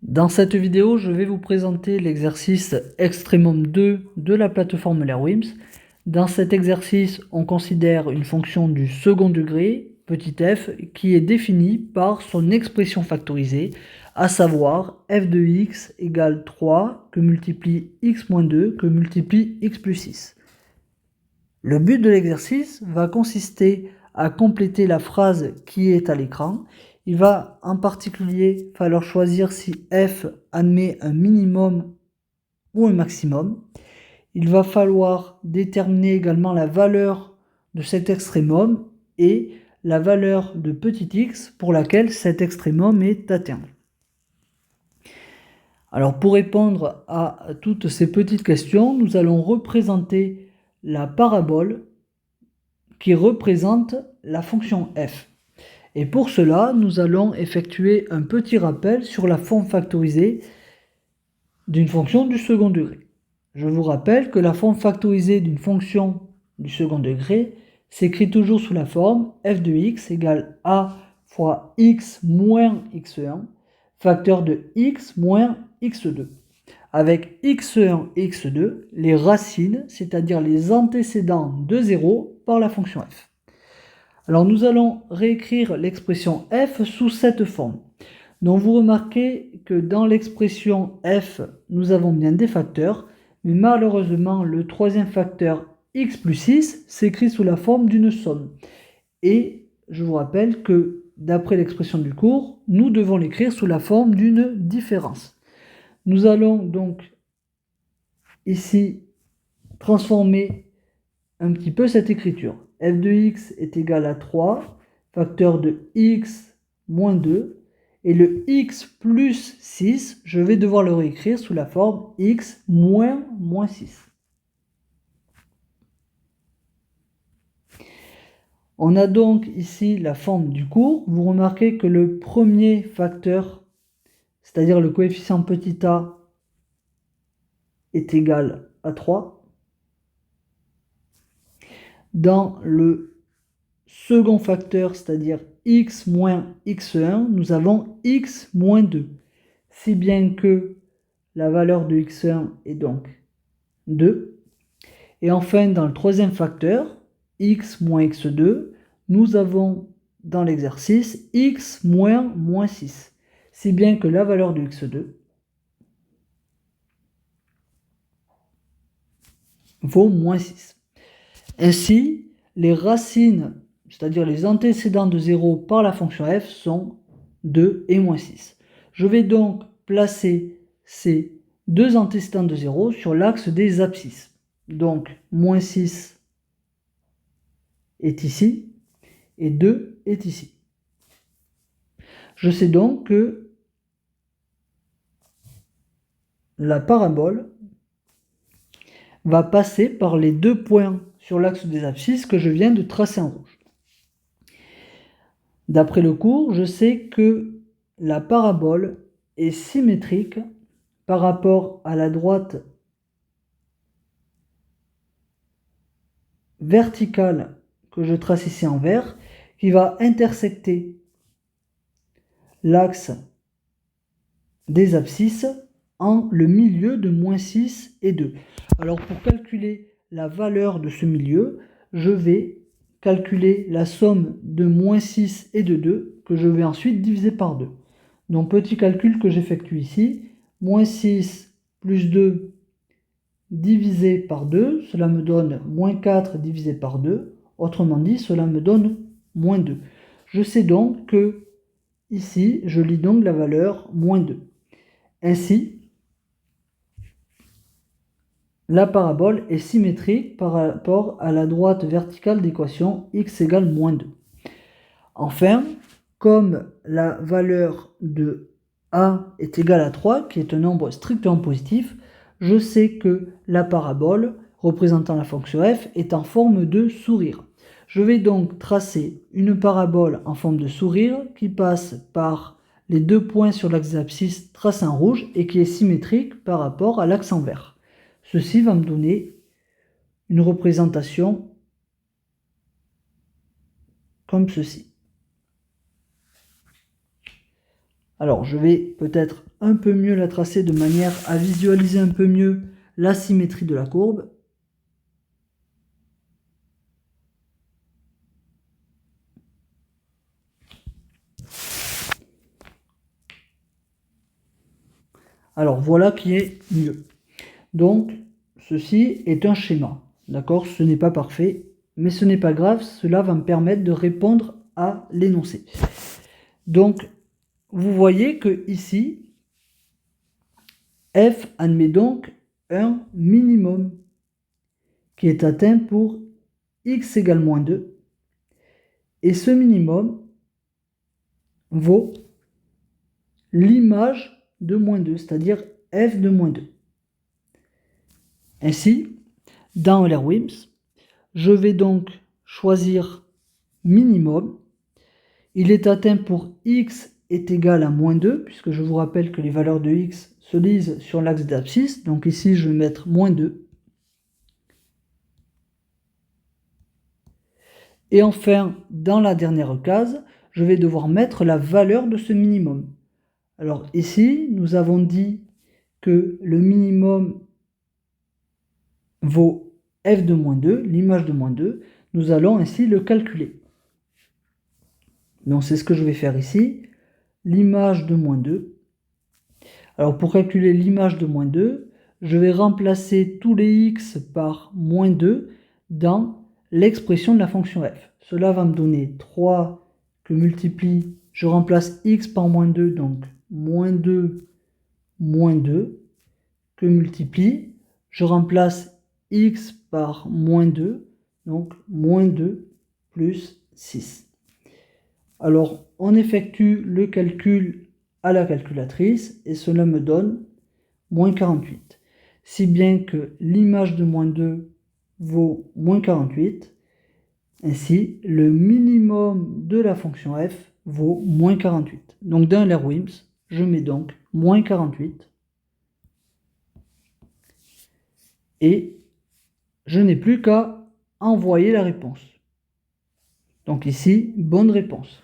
Dans cette vidéo, je vais vous présenter l'exercice Extremum 2 de la plateforme LearnWims. Dans cet exercice, on considère une fonction du second degré, petit f, qui est définie par son expression factorisée, à savoir f de x égale 3 que multiplie x moins 2 que multiplie x plus 6. Le but de l'exercice va consister à compléter la phrase qui est à l'écran. Il va en particulier falloir choisir si f admet un minimum ou un maximum. Il va falloir déterminer également la valeur de cet extrémum et la valeur de petit x pour laquelle cet extrémum est atteint. Alors pour répondre à toutes ces petites questions, nous allons représenter la parabole qui représente la fonction f. Et pour cela, nous allons effectuer un petit rappel sur la forme factorisée d'une fonction du second degré. Je vous rappelle que la forme factorisée d'une fonction du second degré s'écrit toujours sous la forme f de x égale a fois x moins x1, facteur de x moins x2. Avec x1 et x2, les racines, c'est-à-dire les antécédents de 0 par la fonction f. Alors nous allons réécrire l'expression f sous cette forme. Donc vous remarquez que dans l'expression f, nous avons bien des facteurs, mais malheureusement le troisième facteur x plus 6 s'écrit sous la forme d'une somme. Et je vous rappelle que d'après l'expression du cours, nous devons l'écrire sous la forme d'une différence. Nous allons donc ici transformer un petit peu cette écriture. f de x est égal à 3, facteur de x moins 2, et le x plus 6, je vais devoir le réécrire sous la forme x moins 6. On a donc ici la forme du cours. Vous remarquez que le premier facteur, c'est-à-dire le coefficient petit a, est égal à 3. Dans le second facteur, c'est-à-dire x moins x1, nous avons x moins 2. Si bien que la valeur de x1 est donc 2. Et enfin, dans le troisième facteur, x moins x2, nous avons dans l'exercice x moins 6. Si bien que la valeur de x2 vaut moins 6. Ainsi, les racines, c'est-à-dire les antécédents de 0 par la fonction f, sont 2 et moins 6. Je vais donc placer ces deux antécédents de 0 sur l'axe des abscisses. Donc, moins 6 est ici et 2 est ici. Je sais donc que la parabole va passer par les deux points sur l'axe des abscisses que je viens de tracer en rouge. D'après le cours, je sais que la parabole est symétrique par rapport à la droite verticale que je trace ici en vert, qui va intersecter l'axe des abscisses en le milieu de moins 6 et 2. Alors pour calculer la valeur de ce milieu, je vais calculer la somme de moins 6 et de 2 que je vais ensuite diviser par 2. Donc petit calcul que j'effectue ici, moins 6 plus 2 divisé par 2, cela me donne moins 4 divisé par 2, autrement dit cela me donne moins 2. Je sais donc que ici je lis donc la valeur moins 2. Ainsi, la parabole est symétrique par rapport à la droite verticale d'équation x égale moins 2. Enfin, comme la valeur de a est égale à 3, qui est un nombre strictement positif, je sais que la parabole représentant la fonction f est en forme de sourire. Je vais donc tracer une parabole en forme de sourire qui passe par les deux points sur l'axe des abscisses tracés en rouge et qui est symétrique par rapport à l'axe en vert. Ceci va me donner une représentation comme ceci. Alors, je vais peut-être un peu mieux la tracer de manière à visualiser un peu mieux la symétrie de la courbe. Alors, voilà qui est mieux. Donc, ceci est un schéma. D'accord? Ce n'est pas parfait, mais ce n'est pas grave. Cela va me permettre de répondre à l'énoncé. Donc, vous voyez que ici, f admet donc un minimum qui est atteint pour x égale moins 2. Et ce minimum vaut l'image de moins 2, c'est-à-dire f de moins 2. Ainsi, dans Euler-Wimms, je vais donc choisir minimum. Il est atteint pour x est égal à moins 2, puisque je vous rappelle que les valeurs de x se lisent sur l'axe d'abscisse. Donc ici, je vais mettre moins 2. Et enfin, dans la dernière case, je vais devoir mettre la valeur de ce minimum. Alors ici, nous avons dit que le minimum vaut f de moins 2, l'image de moins 2. Nous allons ainsi le calculer. Donc c'est ce que je vais faire ici. L'image de moins 2. Alors pour calculer l'image de moins 2, je vais remplacer tous les x par moins 2 dans l'expression de la fonction f. Cela va me donner 3 que multiplie, je remplace x par moins 2, donc moins 2 que multiplie, je remplace x par moins 2, donc moins 2 plus 6. Alors on effectue le calcul à la calculatrice et cela me donne moins 48. Si bien que l'image de moins 2 vaut moins 48, ainsi le minimum de la fonction f vaut moins 48. Donc dans Euler-Wimms, je mets donc moins 48 et je n'ai plus qu'à envoyer la réponse. Donc ici, bonne réponse.